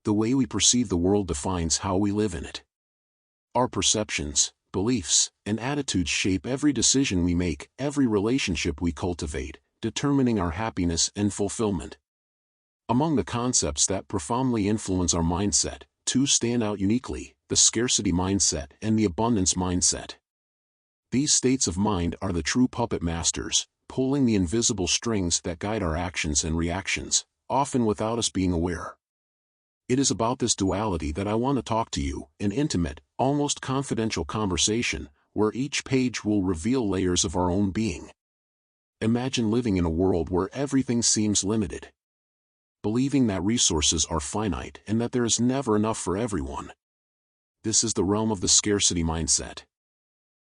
The way we perceive the world defines how we live in it. Our perceptions, beliefs, and attitudes shape every decision we make, every relationship we cultivate, determining our happiness and fulfillment. Among the concepts that profoundly influence our mindset, two stand out uniquely: the scarcity mindset and the abundance mindset. These states of mind are the true puppet masters, pulling the invisible strings that guide our actions and reactions, often without us being aware. It is about this duality that I want to talk to you, an intimate, almost confidential conversation, where each page will reveal layers of our own being. Imagine living in a world where everything seems limited. Believing that resources are finite and that there is never enough for everyone. This is the realm of the scarcity mindset.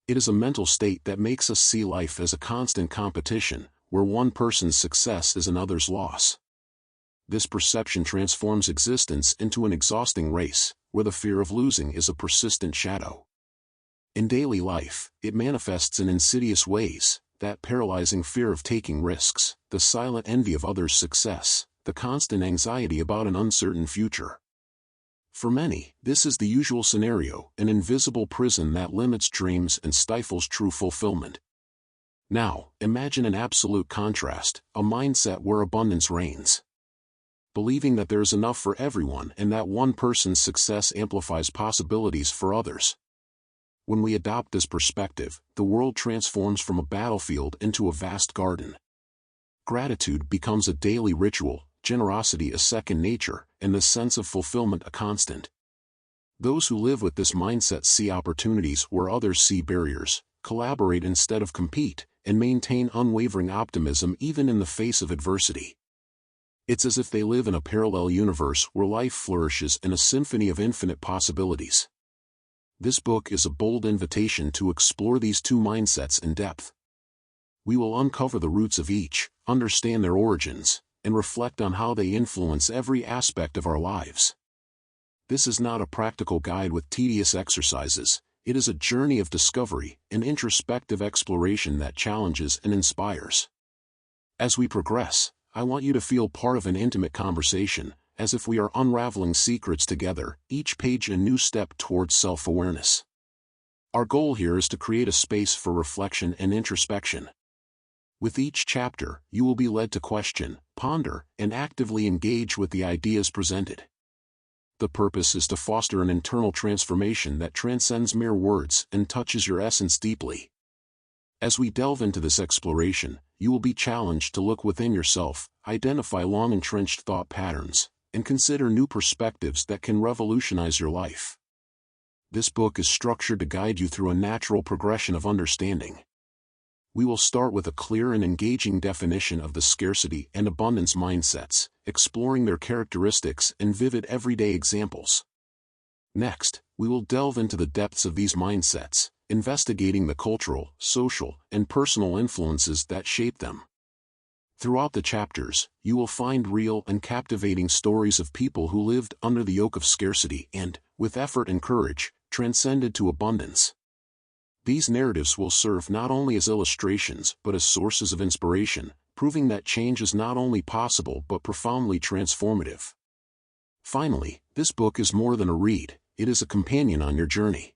It is a mental state that makes us see life as a constant competition, where one person's success is another's loss. This perception transforms existence into an exhausting race, where the fear of losing is a persistent shadow. In daily life, it manifests in insidious ways: that paralyzing fear of taking risks, the silent envy of others' success, the constant anxiety about an uncertain future. For many, this is the usual scenario, an invisible prison that limits dreams and stifles true fulfillment. Now, imagine an absolute contrast, a mindset where abundance reigns. Believing that there is enough for everyone and that one person's success amplifies possibilities for others. When we adopt this perspective, the world transforms from a battlefield into a vast garden. Gratitude becomes a daily ritual, generosity a second nature, and the sense of fulfillment a constant. Those who live with this mindset see opportunities where others see barriers, collaborate instead of compete, and maintain unwavering optimism even in the face of adversity. It's as if they live in a parallel universe where life flourishes in a symphony of infinite possibilities. This book is a bold invitation to explore these two mindsets in depth. We will uncover the roots of each, understand their origins, and reflect on how they influence every aspect of our lives. This is not a practical guide with tedious exercises. It is a journey of discovery, an introspective exploration that challenges and inspires. As we progress, I want you to feel part of an intimate conversation, as if we are unraveling secrets together, each page a new step towards self-awareness. Our goal here is to create a space for reflection and introspection. With each chapter, you will be led to question, ponder, and actively engage with the ideas presented. The purpose is to foster an internal transformation that transcends mere words and touches your essence deeply. As we delve into this exploration, you will be challenged to look within yourself, identify long-entrenched thought patterns, and consider new perspectives that can revolutionize your life. This book is structured to guide you through a natural progression of understanding. We will start with a clear and engaging definition of the scarcity and abundance mindsets, exploring their characteristics and vivid everyday examples. Next, we will delve into the depths of these mindsets, investigating the cultural, social, and personal influences that shape them. Throughout the chapters, you will find real and captivating stories of people who lived under the yoke of scarcity and, with effort and courage, transcended to abundance. These narratives will serve not only as illustrations but as sources of inspiration, proving that change is not only possible but profoundly transformative. Finally, this book is more than a read, it is a companion on your journey.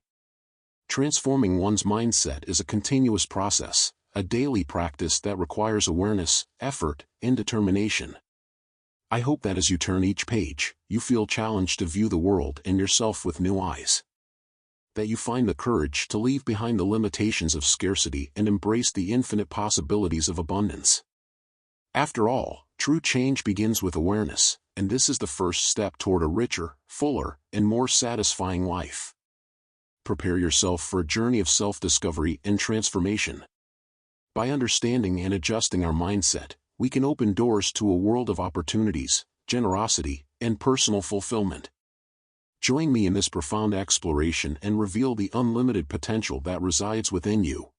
Transforming one's mindset is a continuous process, a daily practice that requires awareness, effort, and determination. I hope that as you turn each page, you feel challenged to view the world and yourself with new eyes. That you find the courage to leave behind the limitations of scarcity and embrace the infinite possibilities of abundance. After all, true change begins with awareness, and this is the first step toward a richer, fuller, and more satisfying life. Prepare yourself for a journey of self-discovery and transformation. By understanding and adjusting our mindset, we can open doors to a world of opportunities, generosity, and personal fulfillment. Join me in this profound exploration and reveal the unlimited potential that resides within you.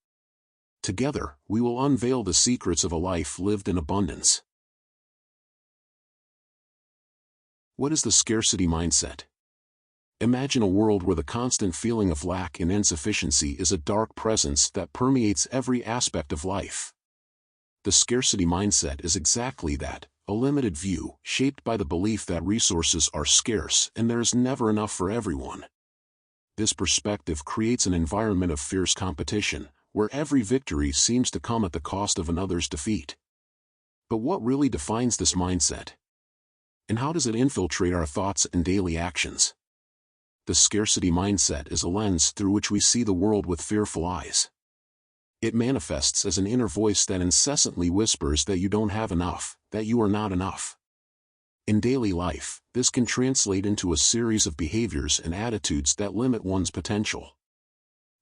Together, we will unveil the secrets of a life lived in abundance. What is the scarcity mindset? Imagine a world where the constant feeling of lack and insufficiency is a dark presence that permeates every aspect of life. The scarcity mindset is exactly that, a limited view shaped by the belief that resources are scarce and there is never enough for everyone. This perspective creates an environment of fierce competition, where every victory seems to come at the cost of another's defeat. But what really defines this mindset? And how does it infiltrate our thoughts and daily actions? The scarcity mindset is a lens through which we see the world with fearful eyes. It manifests as an inner voice that incessantly whispers that you don't have enough, that you are not enough. In daily life, this can translate into a series of behaviors and attitudes that limit one's potential.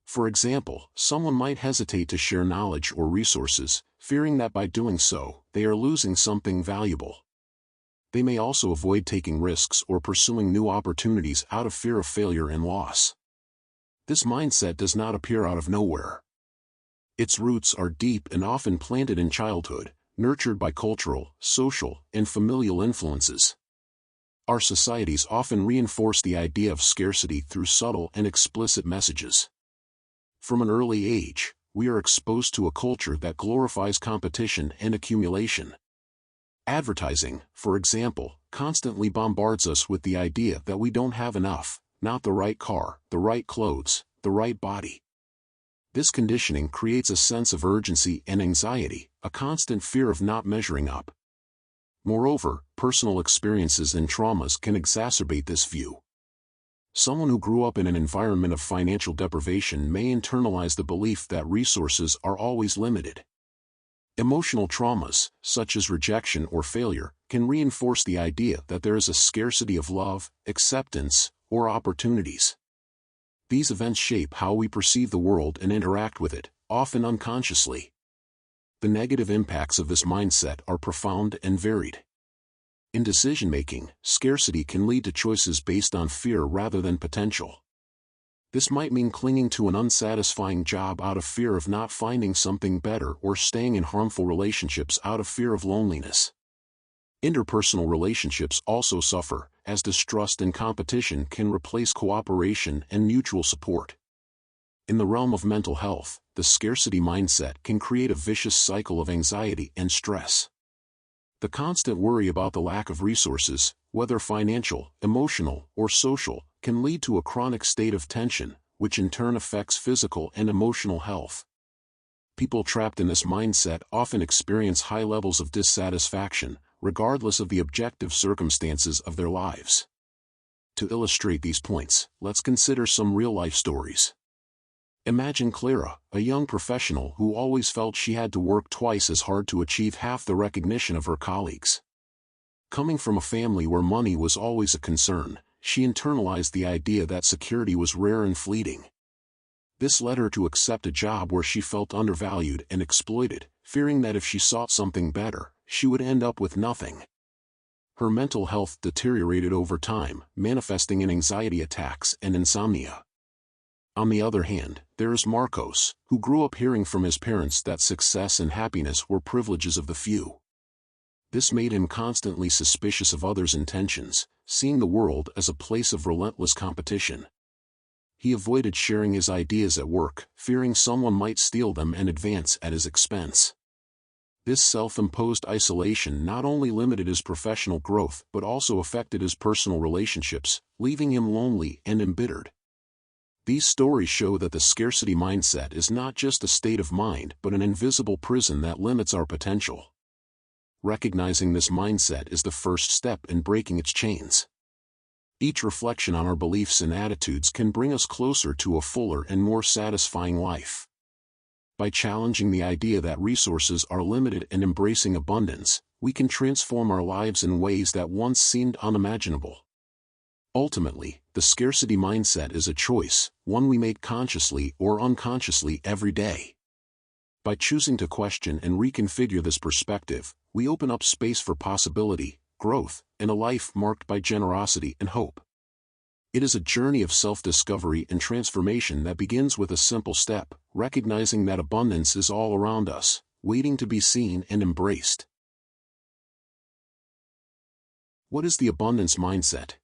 For example, someone might hesitate to share knowledge or resources, fearing that by doing so, they are losing something valuable. They may also avoid taking risks or pursuing new opportunities out of fear of failure and loss. This mindset does not appear out of nowhere. Its roots are deep and often planted in childhood, nurtured by cultural, social, and familial influences. Our societies often reinforce the idea of scarcity through subtle and explicit messages. From an early age, we are exposed to a culture that glorifies competition and accumulation. Advertising, for example, constantly bombards us with the idea that we don't have enough, not the right car, the right clothes, the right body. This conditioning creates a sense of urgency and anxiety, a constant fear of not measuring up. Moreover, personal experiences and traumas can exacerbate this view. Someone who grew up in an environment of financial deprivation may internalize the belief that resources are always limited. Emotional traumas, such as rejection or failure, can reinforce the idea that there is a scarcity of love, acceptance, or opportunities. These events shape how we perceive the world and interact with it, often unconsciously. The negative impacts of this mindset are profound and varied. In decision-making, scarcity can lead to choices based on fear rather than potential. This might mean clinging to an unsatisfying job out of fear of not finding something better or staying in harmful relationships out of fear of loneliness. Interpersonal relationships also suffer, as distrust and competition can replace cooperation and mutual support. In the realm of mental health, the scarcity mindset can create a vicious cycle of anxiety and stress. The constant worry about the lack of resources, whether financial, emotional, or social, can lead to a chronic state of tension, which in turn affects physical and emotional health. People trapped in this mindset often experience high levels of dissatisfaction, regardless of the objective circumstances of their lives. To illustrate these points, let's consider some real-life stories. Imagine Clara, a young professional who always felt she had to work twice as hard to achieve half the recognition of her colleagues. Coming from a family where money was always a concern, she internalized the idea that security was rare and fleeting. This led her to accept a job where she felt undervalued and exploited, fearing that if she sought something better, she would end up with nothing. Her mental health deteriorated over time, manifesting in anxiety attacks and insomnia. On the other hand, there is Marcos, who grew up hearing from his parents that success and happiness were privileges of the few. This made him constantly suspicious of others' intentions, seeing the world as a place of relentless competition. He avoided sharing his ideas at work, fearing someone might steal them and advance at his expense. This self-imposed isolation not only limited his professional growth but also affected his personal relationships, leaving him lonely and embittered. These stories show that the scarcity mindset is not just a state of mind but an invisible prison that limits our potential. Recognizing this mindset is the first step in breaking its chains. Each reflection on our beliefs and attitudes can bring us closer to a fuller and more satisfying life. By challenging the idea that resources are limited and embracing abundance, we can transform our lives in ways that once seemed unimaginable. Ultimately, the scarcity mindset is a choice, one we make consciously or unconsciously every day. By choosing to question and reconfigure this perspective, we open up space for possibility, growth, and a life marked by generosity and hope. It is a journey of self-discovery and transformation that begins with a simple step, recognizing that abundance is all around us, waiting to be seen and embraced. What is the abundance mindset?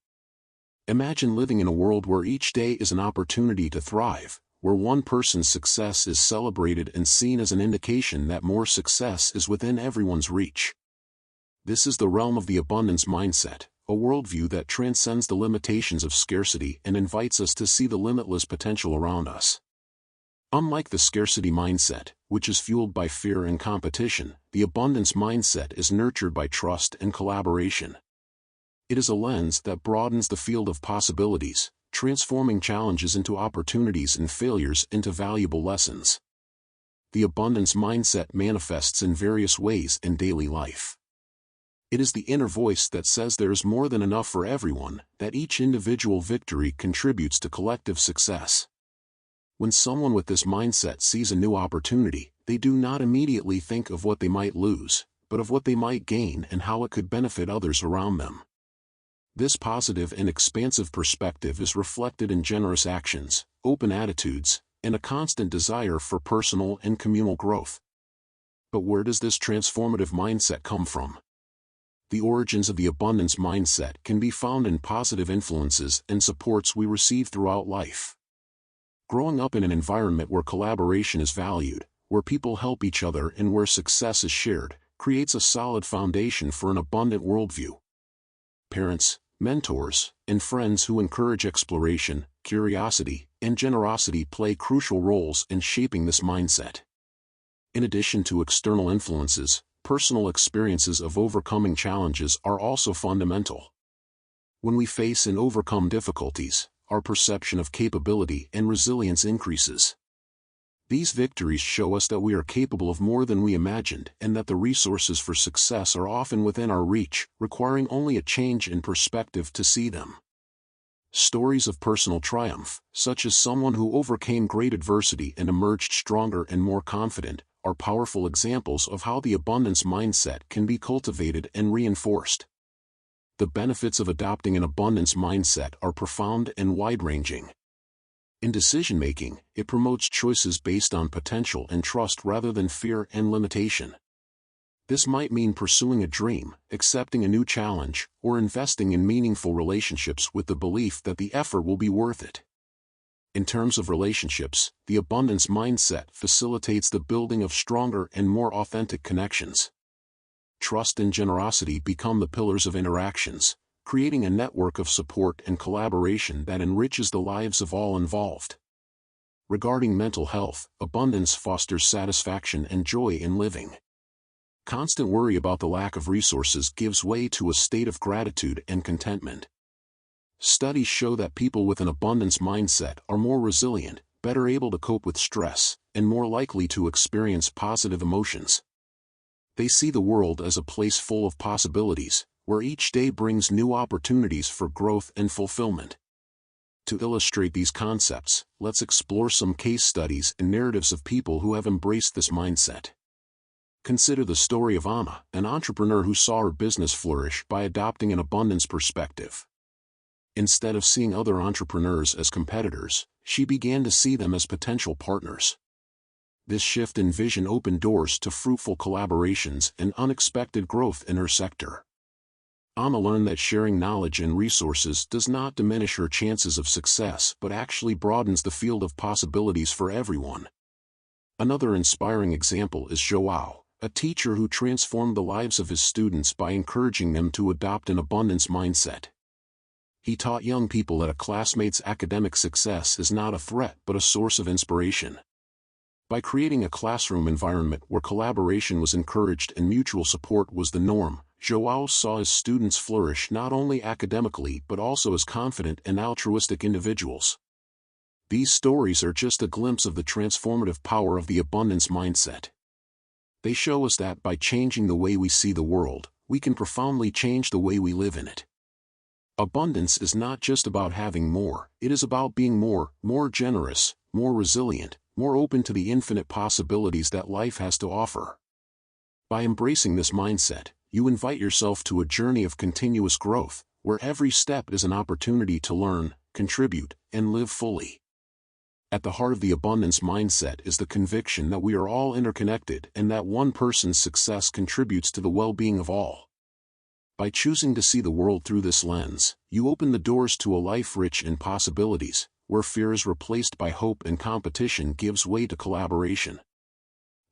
Imagine living in a world where each day is an opportunity to thrive, where one person's success is celebrated and seen as an indication that more success is within everyone's reach. This is the realm of the abundance mindset, a worldview that transcends the limitations of scarcity and invites us to see the limitless potential around us. Unlike the scarcity mindset, which is fueled by fear and competition, the abundance mindset is nurtured by trust and collaboration. It is a lens that broadens the field of possibilities, transforming challenges into opportunities and failures into valuable lessons. The abundance mindset manifests in various ways in daily life. It is the inner voice that says there is more than enough for everyone, that each individual victory contributes to collective success. When someone with this mindset sees a new opportunity, they do not immediately think of what they might lose, but of what they might gain and how it could benefit others around them. This positive and expansive perspective is reflected in generous actions, open attitudes, and a constant desire for personal and communal growth. But where does this transformative mindset come from? The origins of the abundance mindset can be found in positive influences and supports we receive throughout life. Growing up in an environment where collaboration is valued, where people help each other and where success is shared, creates a solid foundation for an abundant worldview. Parents, mentors, and friends who encourage exploration, curiosity, and generosity play crucial roles in shaping this mindset. In addition to external influences, personal experiences of overcoming challenges are also fundamental. When we face and overcome difficulties, our perception of capability and resilience increases. These victories show us that we are capable of more than we imagined and that the resources for success are often within our reach, requiring only a change in perspective to see them. Stories of personal triumph, such as someone who overcame great adversity and emerged stronger and more confident, are powerful examples of how the abundance mindset can be cultivated and reinforced. The benefits of adopting an abundance mindset are profound and wide-ranging. In decision-making, it promotes choices based on potential and trust rather than fear and limitation. This might mean pursuing a dream, accepting a new challenge, or investing in meaningful relationships with the belief that the effort will be worth it. In terms of relationships, the abundance mindset facilitates the building of stronger and more authentic connections. Trust and generosity become the pillars of interactions, creating a network of support and collaboration that enriches the lives of all involved. Regarding mental health, abundance fosters satisfaction and joy in living. Constant worry about the lack of resources gives way to a state of gratitude and contentment. Studies show that people with an abundance mindset are more resilient, better able to cope with stress, and more likely to experience positive emotions. They see the world as a place full of possibilities, where each day brings new opportunities for growth and fulfillment. To illustrate these concepts, let's explore some case studies and narratives of people who have embraced this mindset. Consider the story of Anna, an entrepreneur who saw her business flourish by adopting an abundance perspective. Instead of seeing other entrepreneurs as competitors, she began to see them as potential partners. This shift in vision opened doors to fruitful collaborations and unexpected growth in her sector. Anna learned that sharing knowledge and resources does not diminish her chances of success but actually broadens the field of possibilities for everyone. Another inspiring example is João, a teacher who transformed the lives of his students by encouraging them to adopt an abundance mindset. He taught young people that a classmate's academic success is not a threat but a source of inspiration. By creating a classroom environment where collaboration was encouraged and mutual support was the norm, João saw his students flourish not only academically but also as confident and altruistic individuals. These stories are just a glimpse of the transformative power of the abundance mindset. They show us that by changing the way we see the world, we can profoundly change the way we live in it. Abundance is not just about having more, it is about being more generous, more resilient, more open to the infinite possibilities that life has to offer. By embracing this mindset, you invite yourself to a journey of continuous growth, where every step is an opportunity to learn, contribute, and live fully. At the heart of the abundance mindset is the conviction that we are all interconnected and that one person's success contributes to the well-being of all. By choosing to see the world through this lens, you open the doors to a life rich in possibilities, where fear is replaced by hope and competition gives way to collaboration.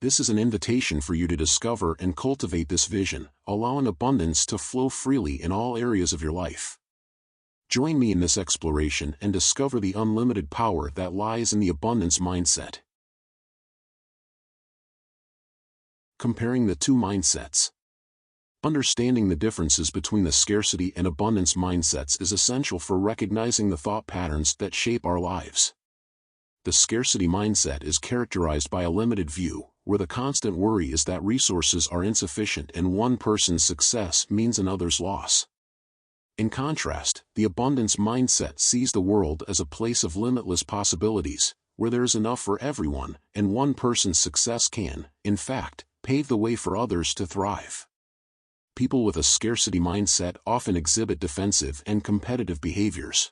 This is an invitation for you to discover and cultivate this vision, allowing abundance to flow freely in all areas of your life. Join me in this exploration and discover the unlimited power that lies in the abundance mindset. Comparing the two mindsets. Understanding the differences between the scarcity and abundance mindsets is essential for recognizing the thought patterns that shape our lives. The scarcity mindset is characterized by a limited view, where the constant worry is that resources are insufficient and one person's success means another's loss. In contrast, the abundance mindset sees the world as a place of limitless possibilities, where there is enough for everyone, and one person's success can, in fact, pave the way for others to thrive. People with a scarcity mindset often exhibit defensive and competitive behaviors.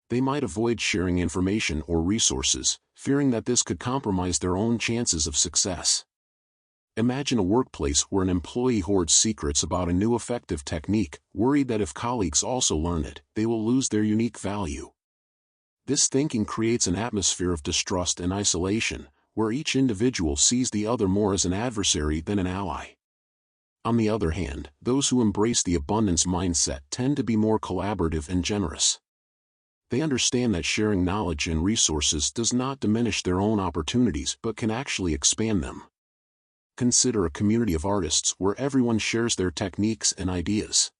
They might avoid sharing information or resources, fearing that this could compromise their own chances of success. Imagine a workplace where an employee hoards secrets about a new effective technique, worried that if colleagues also learn it, they will lose their unique value. This thinking creates an atmosphere of distrust and isolation, where each individual sees the other more as an adversary than an ally. On the other hand, those who embrace the abundance mindset tend to be more collaborative and generous. They understand that sharing knowledge and resources does not diminish their own opportunities but can actually expand them. Consider a community of artists where everyone shares their techniques and ideas.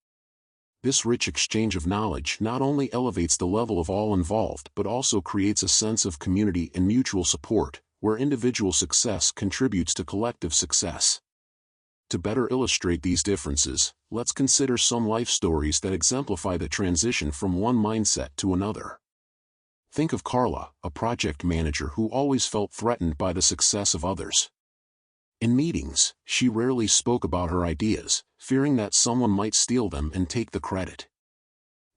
This rich exchange of knowledge not only elevates the level of all involved but also creates a sense of community and mutual support, where individual success contributes to collective success. To better illustrate these differences, let's consider some life stories that exemplify the transition from one mindset to another. Think of Carla, a project manager who always felt threatened by the success of others. In meetings, she rarely spoke about her ideas, fearing that someone might steal them and take the credit.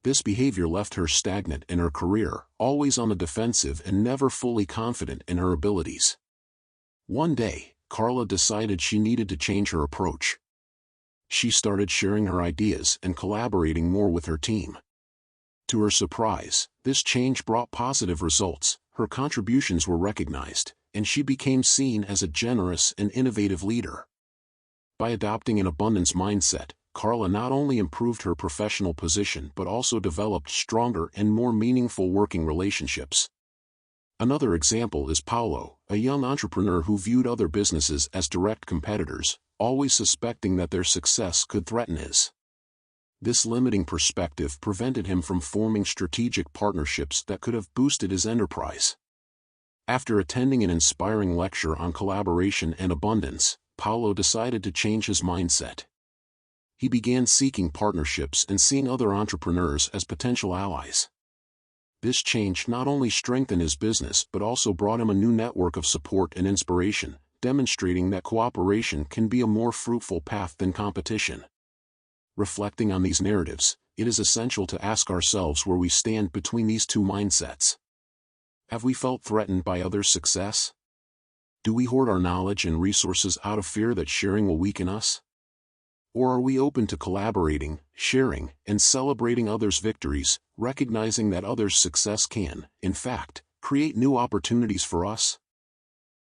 This behavior left her stagnant in her career, always on the defensive and never fully confident in her abilities. One day, Carla decided she needed to change her approach. She started sharing her ideas and collaborating more with her team. To her surprise, this change brought positive results, her contributions were recognized, and she became seen as a generous and innovative leader. By adopting an abundance mindset, Carla not only improved her professional position but also developed stronger and more meaningful working relationships. Another example is Paulo, a young entrepreneur who viewed other businesses as direct competitors, always suspecting that their success could threaten his. This limiting perspective prevented him from forming strategic partnerships that could have boosted his enterprise. After attending an inspiring lecture on collaboration and abundance, Paulo decided to change his mindset. He began seeking partnerships and seeing other entrepreneurs as potential allies. This change not only strengthened his business but also brought him a new network of support and inspiration, demonstrating that cooperation can be a more fruitful path than competition. Reflecting on these narratives, it is essential to ask ourselves where we stand between these two mindsets. Have we felt threatened by others' success? Do we hoard our knowledge and resources out of fear that sharing will weaken us? Or are we open to collaborating, sharing, and celebrating others' victories, recognizing that others' success can, in fact, create new opportunities for us?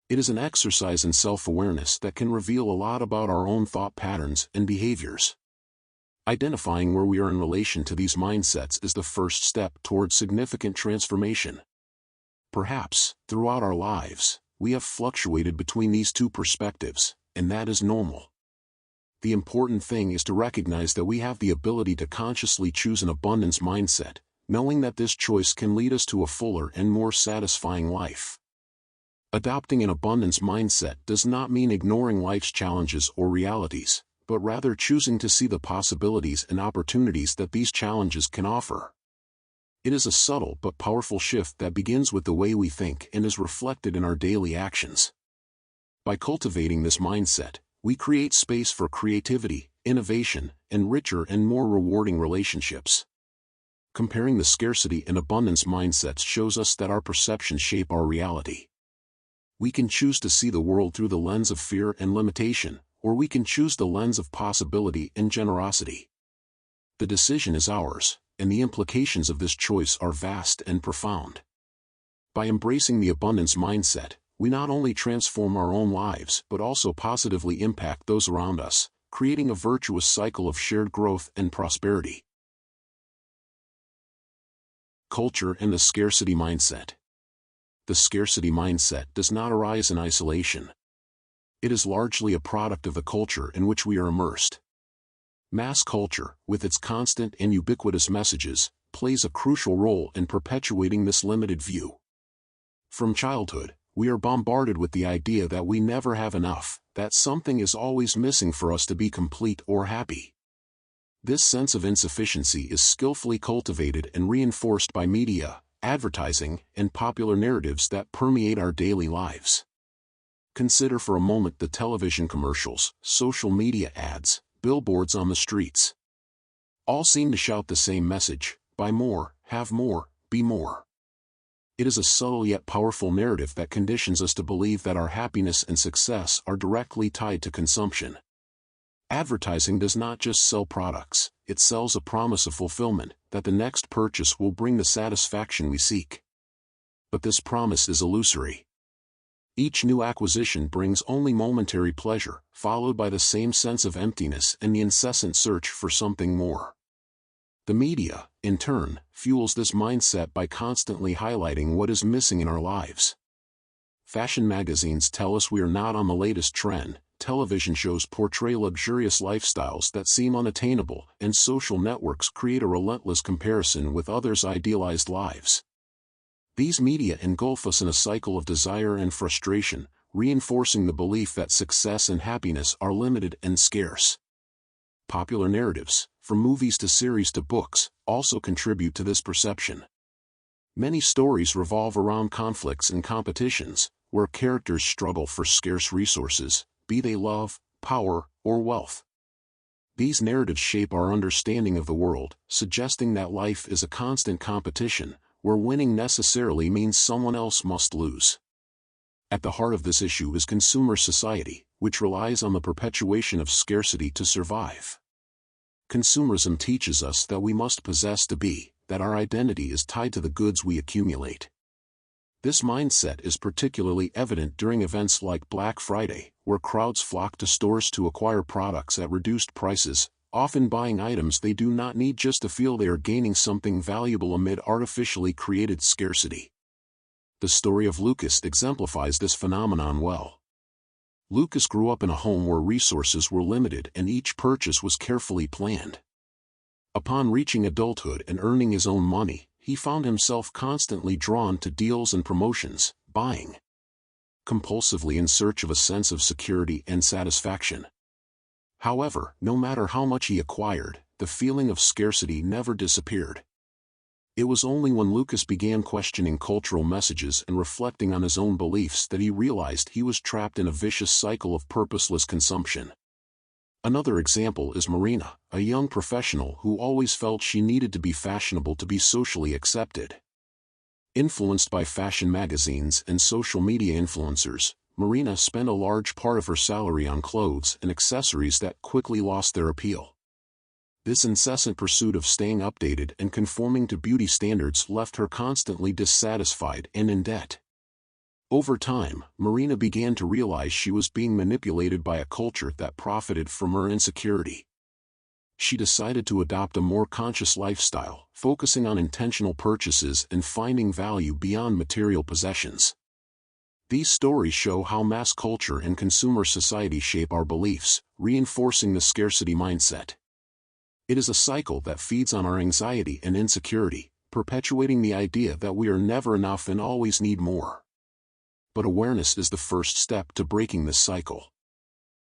It is an exercise in self-awareness that can reveal a lot about our own thought patterns and behaviors. Identifying where we are in relation to these mindsets is the first step towards significant transformation. Perhaps, throughout our lives, we have fluctuated between these two perspectives, and that is normal. The important thing is to recognize that we have the ability to consciously choose an abundance mindset, knowing that this choice can lead us to a fuller and more satisfying life. Adopting an abundance mindset does not mean ignoring life's challenges or realities, but rather choosing to see the possibilities and opportunities that these challenges can offer. It is a subtle but powerful shift that begins with the way we think and is reflected in our daily actions. By cultivating this mindset, we create space for creativity, innovation, and richer and more rewarding relationships. Comparing the scarcity and abundance mindsets shows us that our perceptions shape our reality. We can choose to see the world through the lens of fear and limitation, or we can choose the lens of possibility and generosity. The decision is ours, and the implications of this choice are vast and profound. By embracing the abundance mindset, we not only transform our own lives but also positively impact those around us, creating a virtuous cycle of shared growth and prosperity. Culture and the scarcity mindset. The scarcity mindset does not arise in isolation. It is largely a product of the culture in which we are immersed. Mass culture, with its constant and ubiquitous messages, plays a crucial role in perpetuating this limited view. From childhood, we are bombarded with the idea that we never have enough, that something is always missing for us to be complete or happy. This sense of insufficiency is skillfully cultivated and reinforced by media, advertising, and popular narratives that permeate our daily lives. Consider for a moment the television commercials, social media ads, billboards on the streets. All seem to shout the same message: buy more, have more, be more. It is a subtle yet powerful narrative that conditions us to believe that our happiness and success are directly tied to consumption. Advertising does not just sell products, it sells a promise of fulfillment, that the next purchase will bring the satisfaction we seek. But this promise is illusory. Each new acquisition brings only momentary pleasure, followed by the same sense of emptiness and the incessant search for something more. The media, in turn, fuels this mindset by constantly highlighting what is missing in our lives. Fashion magazines tell us we are not on the latest trend, television shows portray luxurious lifestyles that seem unattainable, and social networks create a relentless comparison with others' idealized lives. These media engulf us in a cycle of desire and frustration, reinforcing the belief that success and happiness are limited and scarce. Popular narratives, from movies to series to books, also contribute to this perception. Many stories revolve around conflicts and competitions, where characters struggle for scarce resources, be they love, power, or wealth. These narratives shape our understanding of the world, suggesting that life is a constant competition, where winning necessarily means someone else must lose. At the heart of this issue is consumer society, which relies on the perpetuation of scarcity to survive. Consumerism teaches us that we must possess to be, that our identity is tied to the goods we accumulate. This mindset is particularly evident during events like Black Friday, where crowds flock to stores to acquire products at reduced prices, often buying items they do not need just to feel they are gaining something valuable amid artificially created scarcity. The story of Lucas exemplifies this phenomenon well. Lucas grew up in a home where resources were limited and each purchase was carefully planned. Upon reaching adulthood and earning his own money, he found himself constantly drawn to deals and promotions, buying compulsively in search of a sense of security and satisfaction. However, no matter how much he acquired, the feeling of scarcity never disappeared. It was only when Lucas began questioning cultural messages and reflecting on his own beliefs that he realized he was trapped in a vicious cycle of purposeless consumption. Another example is Marina, a young professional who always felt she needed to be fashionable to be socially accepted. Influenced by fashion magazines and social media influencers, Marina spent a large part of her salary on clothes and accessories that quickly lost their appeal. This incessant pursuit of staying updated and conforming to beauty standards left her constantly dissatisfied and in debt. Over time, Marina began to realize she was being manipulated by a culture that profited from her insecurity. She decided to adopt a more conscious lifestyle, focusing on intentional purchases and finding value beyond material possessions. These stories show how mass culture and consumer society shape our beliefs, reinforcing the scarcity mindset. It is a cycle that feeds on our anxiety and insecurity, perpetuating the idea that we are never enough and always need more. But awareness is the first step to breaking this cycle.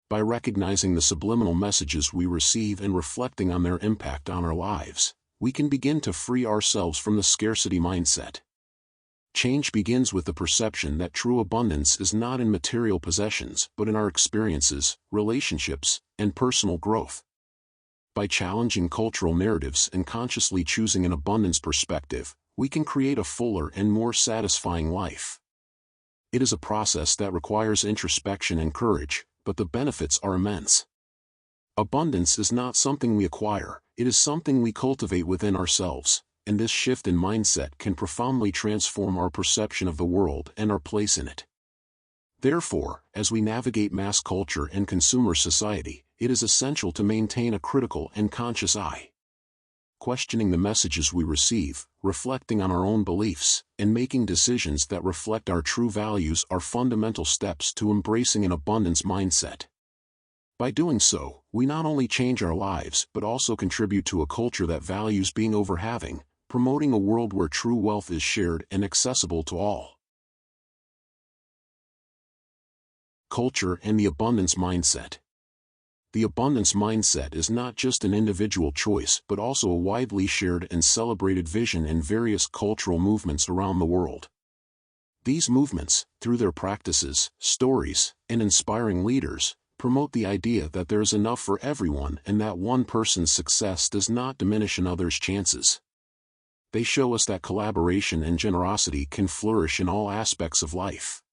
By recognizing the subliminal messages we receive and reflecting on their impact on our lives, we can begin to free ourselves from the scarcity mindset. Change begins with the perception that true abundance is not in material possessions but in our experiences, relationships, and personal growth. By challenging cultural narratives and consciously choosing an abundance perspective, we can create a fuller and more satisfying life. It is a process that requires introspection and courage, but the benefits are immense. Abundance is not something we acquire, it is something we cultivate within ourselves, and this shift in mindset can profoundly transform our perception of the world and our place in it. Therefore, as we navigate mass culture and consumer society, it is essential to maintain a critical and conscious eye. Questioning the messages we receive, reflecting on our own beliefs, and making decisions that reflect our true values are fundamental steps to embracing an abundance mindset. By doing so, we not only change our lives but also contribute to a culture that values being over having, promoting a world where true wealth is shared and accessible to all. Culture and the abundance mindset. The abundance mindset is not just an individual choice but also a widely shared and celebrated vision in various cultural movements around the world. These movements, through their practices, stories, and inspiring leaders, promote the idea that there is enough for everyone and that one person's success does not diminish another's chances. They show us that collaboration and generosity can flourish in all aspects of life.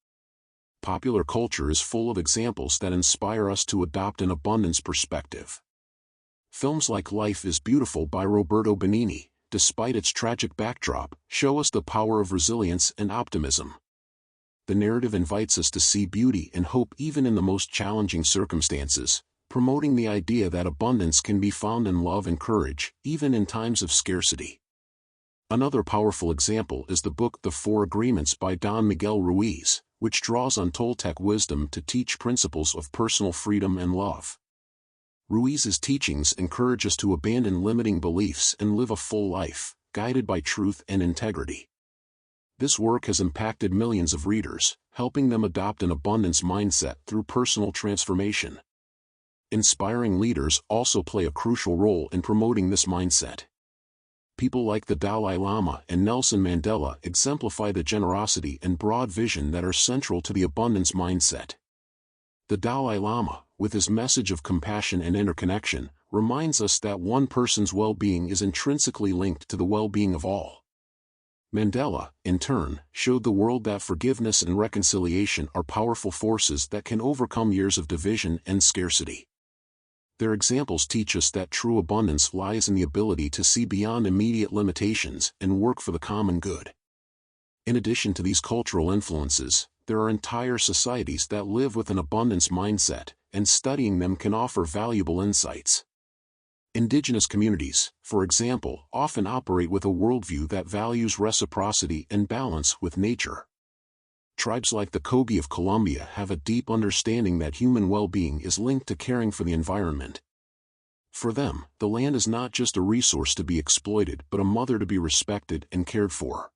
Popular culture is full of examples that inspire us to adopt an abundance perspective. Films like Life is Beautiful by Roberto Benigni, despite its tragic backdrop, show us the power of resilience and optimism. The narrative invites us to see beauty and hope even in the most challenging circumstances, promoting the idea that abundance can be found in love and courage, even in times of scarcity. Another powerful example is the book The Four Agreements by Don Miguel Ruiz, which draws on Toltec wisdom to teach principles of personal freedom and love. Ruiz's teachings encourage us to abandon limiting beliefs and live a full life, guided by truth and integrity. This work has impacted millions of readers, helping them adopt an abundance mindset through personal transformation. Inspiring leaders also play a crucial role in promoting this mindset. People like the Dalai Lama and Nelson Mandela exemplify the generosity and broad vision that are central to the abundance mindset. The Dalai Lama, with his message of compassion and interconnection, reminds us that one person's well-being is intrinsically linked to the well-being of all. Mandela, in turn, showed the world that forgiveness and reconciliation are powerful forces that can overcome years of division and scarcity. Their examples teach us that true abundance lies in the ability to see beyond immediate limitations and work for the common good. In addition to these cultural influences, there are entire societies that live with an abundance mindset, and studying them can offer valuable insights. Indigenous communities, for example, often operate with a worldview that values reciprocity and balance with nature. Tribes like the Kogi of Colombia have a deep understanding that human well-being is linked to caring for the environment. For them, the land is not just a resource to be exploited but a mother to be respected and cared for.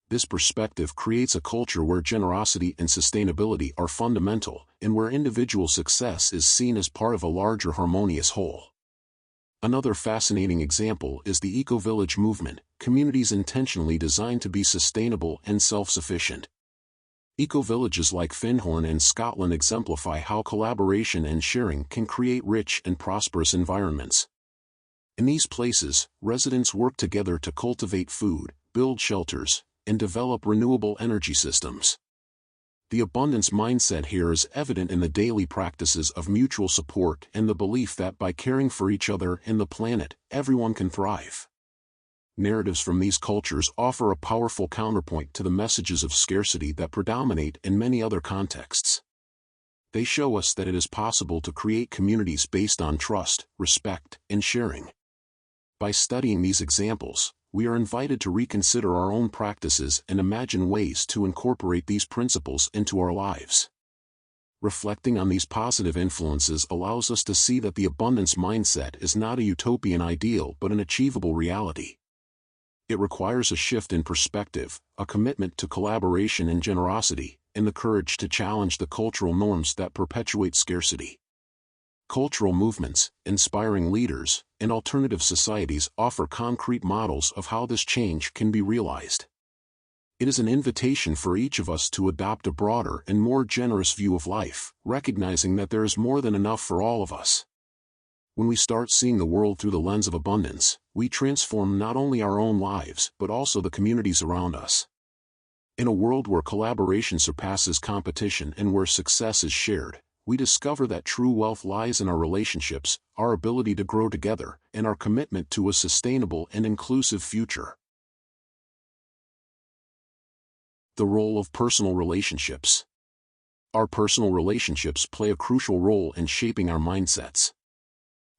This perspective creates a culture where generosity and sustainability are fundamental, and where individual success is seen as part of a larger harmonious whole. Another fascinating example is the eco-village movement, communities intentionally designed to be sustainable and self-sufficient. Eco-villages like Findhorn in Scotland exemplify how collaboration and sharing can create rich and prosperous environments. In these places, residents work together to cultivate food, build shelters, and develop renewable energy systems. The abundance mindset here is evident in the daily practices of mutual support and the belief that by caring for each other and the planet, everyone can thrive. Narratives from these cultures offer a powerful counterpoint to the messages of scarcity that predominate in many other contexts. They show us that it is possible to create communities based on trust, respect, and sharing. By studying these examples, we are invited to reconsider our own practices and imagine ways to incorporate these principles into our lives. Reflecting on these positive influences allows us to see that the abundance mindset is not a utopian ideal but an achievable reality. It requires a shift in perspective, a commitment to collaboration and generosity, and the courage to challenge the cultural norms that perpetuate scarcity. Cultural movements, inspiring leaders, and alternative societies offer concrete models of how this change can be realized. It is an invitation for each of us to adopt a broader and more generous view of life, recognizing that there is more than enough for all of us. When we start seeing the world through the lens of abundance, we transform not only our own lives but also the communities around us. In a world where collaboration surpasses competition and where success is shared, we discover that true wealth lies in our relationships, our ability to grow together, and our commitment to a sustainable and inclusive future. The role of personal relationships. Our personal relationships play a crucial role in shaping our mindsets.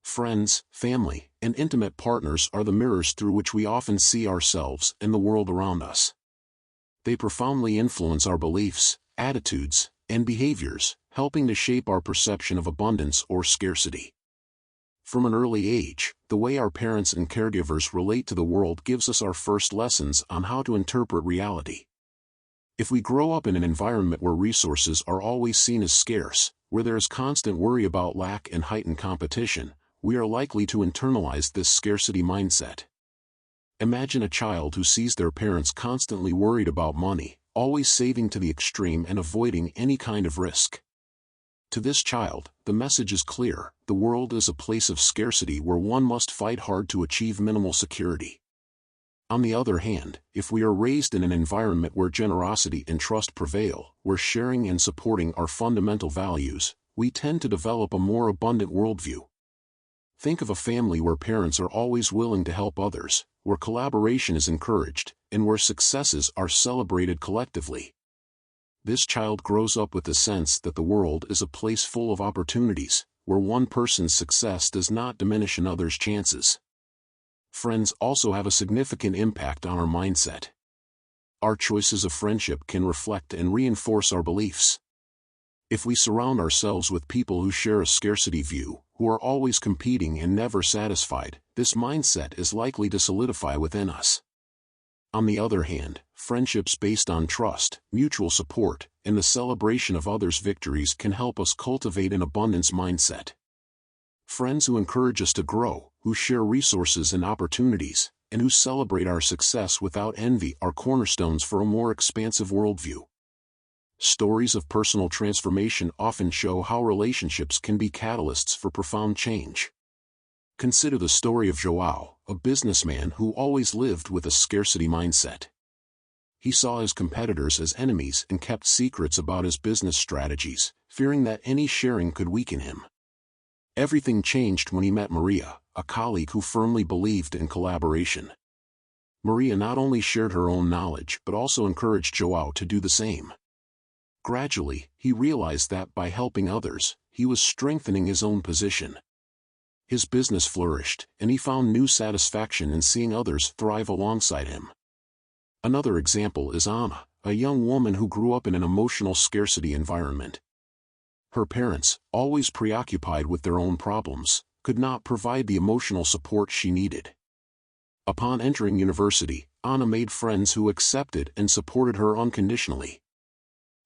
Friends, family, and intimate partners are the mirrors through which we often see ourselves and the world around us. They profoundly influence our beliefs, attitudes, and behaviors, helping to shape our perception of abundance or scarcity. From an early age, the way our parents and caregivers relate to the world gives us our first lessons on how to interpret reality. If we grow up in an environment where resources are always seen as scarce, where there is constant worry about lack and heightened competition, we are likely to internalize this scarcity mindset. Imagine a child who sees their parents constantly worried about money, always saving to the extreme and avoiding any kind of risk. To this child, the message is clear: the world is a place of scarcity where one must fight hard to achieve minimal security. On the other hand, if we are raised in an environment where generosity and trust prevail, where sharing and supporting are fundamental values, we tend to develop a more abundant worldview. Think of a family where parents are always willing to help others, where collaboration is encouraged, and where successes are celebrated collectively. This child grows up with the sense that the world is a place full of opportunities, where one person's success does not diminish another's chances. Friends also have a significant impact on our mindset. Our choices of friendship can reflect and reinforce our beliefs. If we surround ourselves with people who share a scarcity view, who are always competing and never satisfied, this mindset is likely to solidify within us. On the other hand, friendships based on trust, mutual support, and the celebration of others' victories can help us cultivate an abundance mindset. Friends who encourage us to grow, who share resources and opportunities, and who celebrate our success without envy are cornerstones for a more expansive worldview. Stories of personal transformation often show how relationships can be catalysts for profound change. Consider the story of Joao, a businessman who always lived with a scarcity mindset. He saw his competitors as enemies and kept secrets about his business strategies, fearing that any sharing could weaken him. Everything changed when he met Maria, a colleague who firmly believed in collaboration. Maria not only shared her own knowledge but also encouraged Joao to do the same. Gradually, he realized that by helping others, he was strengthening his own position. His business flourished, and he found new satisfaction in seeing others thrive alongside him. Another example is Anna, a young woman who grew up in an emotional scarcity environment. Her parents, always preoccupied with their own problems, could not provide the emotional support she needed. Upon entering university, Anna made friends who accepted and supported her unconditionally.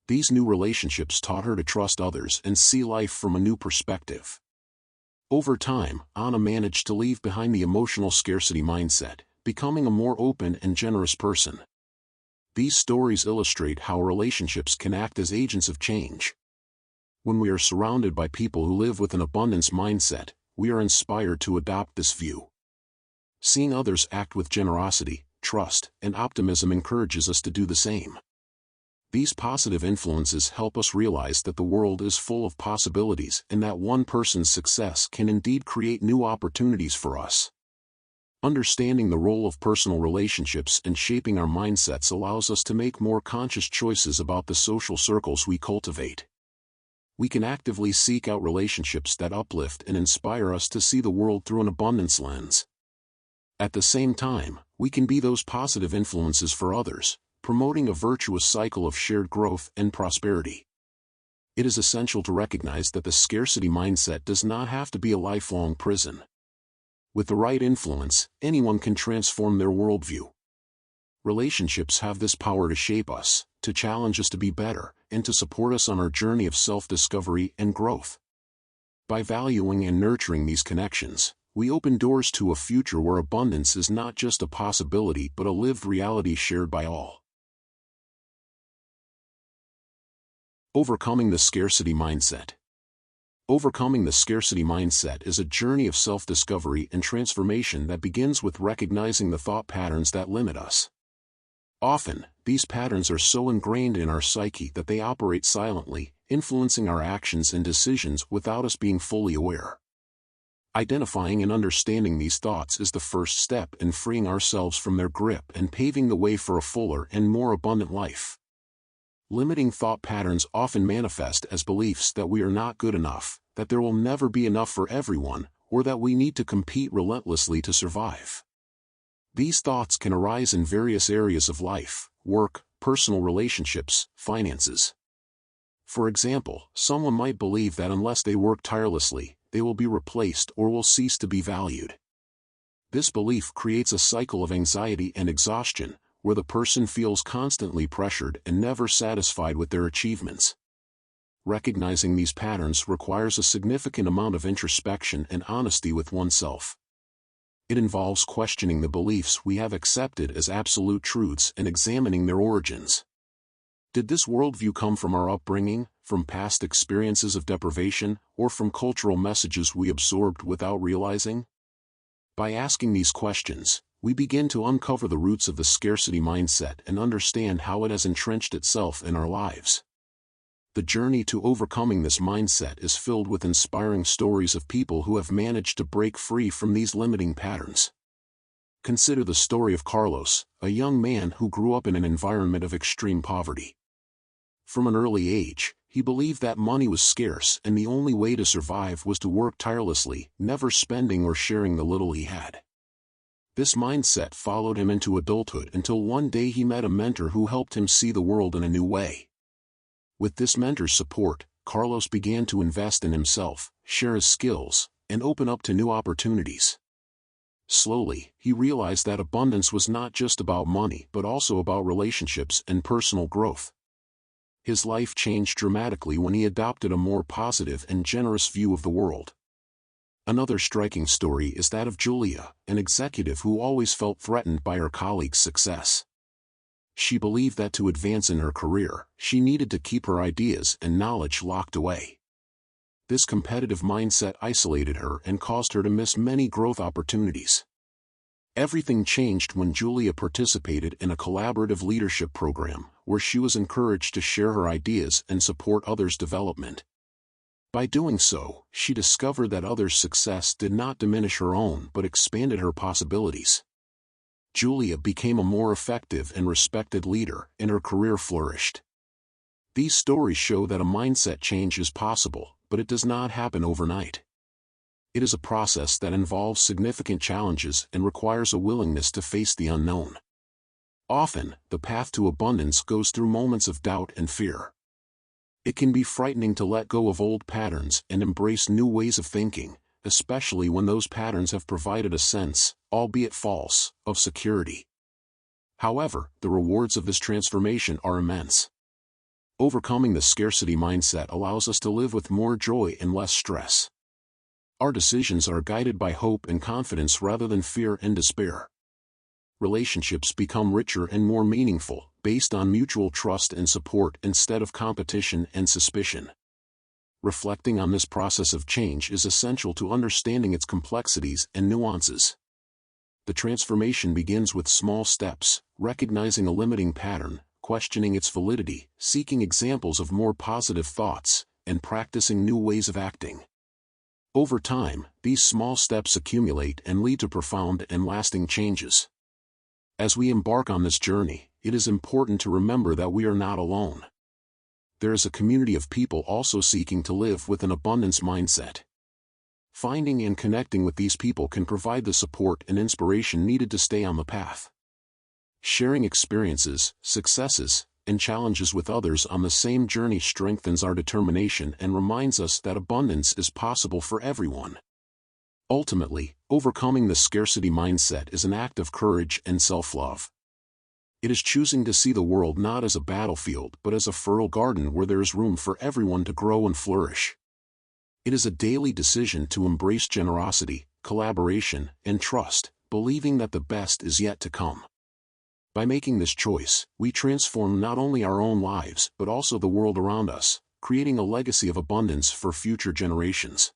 These new relationships taught her to trust others and see life from a new perspective. Over time, Anna managed to leave behind the emotional scarcity mindset, becoming a more open and generous person. These stories illustrate how relationships can act as agents of change. When we are surrounded by people who live with an abundance mindset, we are inspired to adopt this view. Seeing others act with generosity, trust, and optimism encourages us to do the same. These positive influences help us realize that the world is full of possibilities and that one person's success can indeed create new opportunities for us. Understanding the role of personal relationships in shaping our mindsets allows us to make more conscious choices about the social circles we cultivate. We can actively seek out relationships that uplift and inspire us to see the world through an abundance lens. At the same time, we can be those positive influences for others, promoting a virtuous cycle of shared growth and prosperity. It is essential to recognize that the scarcity mindset does not have to be a lifelong prison. With the right influence, anyone can transform their worldview. Relationships have this power to shape us, to challenge us to be better, and to support us on our journey of self-discovery and growth. By valuing and nurturing these connections, we open doors to a future where abundance is not just a possibility but a lived reality shared by all. Overcoming the scarcity mindset. Overcoming the scarcity mindset is a journey of self-discovery and transformation that begins with recognizing the thought patterns that limit us. Often, these patterns are so ingrained in our psyche that they operate silently, influencing our actions and decisions without us being fully aware. Identifying and understanding these thoughts is the first step in freeing ourselves from their grip and paving the way for a fuller and more abundant life. Limiting thought patterns often manifest as beliefs that we are not good enough, that there will never be enough for everyone, or that we need to compete relentlessly to survive. These thoughts can arise in various areas of life: work, personal relationships, finances. For example, someone might believe that unless they work tirelessly, they will be replaced or will cease to be valued. This belief creates a cycle of anxiety and exhaustion, where the person feels constantly pressured and never satisfied with their achievements. Recognizing these patterns requires a significant amount of introspection and honesty with oneself. It involves questioning the beliefs we have accepted as absolute truths and examining their origins. Did this worldview come from our upbringing, from past experiences of deprivation, or from cultural messages we absorbed without realizing? By asking these questions, we begin to uncover the roots of the scarcity mindset and understand how it has entrenched itself in our lives. The journey to overcoming this mindset is filled with inspiring stories of people who have managed to break free from these limiting patterns. Consider the story of Carlos, a young man who grew up in an environment of extreme poverty. From an early age, he believed that money was scarce and the only way to survive was to work tirelessly, never spending or sharing the little he had. This mindset followed him into adulthood until one day he met a mentor who helped him see the world in a new way. With this mentor's support, Carlos began to invest in himself, share his skills, and open up to new opportunities. Slowly, he realized that abundance was not just about money but also about relationships and personal growth. His life changed dramatically when he adopted a more positive and generous view of the world. Another striking story is that of Julia, an executive who always felt threatened by her colleagues' success. She believed that to advance in her career, she needed to keep her ideas and knowledge locked away. This competitive mindset isolated her and caused her to miss many growth opportunities. Everything changed when Julia participated in a collaborative leadership program, where she was encouraged to share her ideas and support others' development. By doing so, she discovered that others' success did not diminish her own but expanded her possibilities. Julia became a more effective and respected leader, and her career flourished. These stories show that a mindset change is possible, but it does not happen overnight. It is a process that involves significant challenges and requires a willingness to face the unknown. Often, the path to abundance goes through moments of doubt and fear. It can be frightening to let go of old patterns and embrace new ways of thinking, especially when those patterns have provided a sense, albeit false, of security. However, the rewards of this transformation are immense. Overcoming the scarcity mindset allows us to live with more joy and less stress. Our decisions are guided by hope and confidence rather than fear and despair. Relationships become richer and more meaningful, based on mutual trust and support instead of competition and suspicion. Reflecting on this process of change is essential to understanding its complexities and nuances. The transformation begins with small steps: recognizing a limiting pattern, questioning its validity, seeking examples of more positive thoughts, and practicing new ways of acting. Over time, these small steps accumulate and lead to profound and lasting changes. As we embark on this journey, it is important to remember that we are not alone. There is a community of people also seeking to live with an abundance mindset. Finding and connecting with these people can provide the support and inspiration needed to stay on the path. Sharing experiences, successes, and challenges with others on the same journey strengthens our determination and reminds us that abundance is possible for everyone. Ultimately, overcoming the scarcity mindset is an act of courage and self-love. It is choosing to see the world not as a battlefield but as a fertile garden where there is room for everyone to grow and flourish. It is a daily decision to embrace generosity, collaboration, and trust, believing that the best is yet to come. By making this choice, we transform not only our own lives but also the world around us, creating a legacy of abundance for future generations.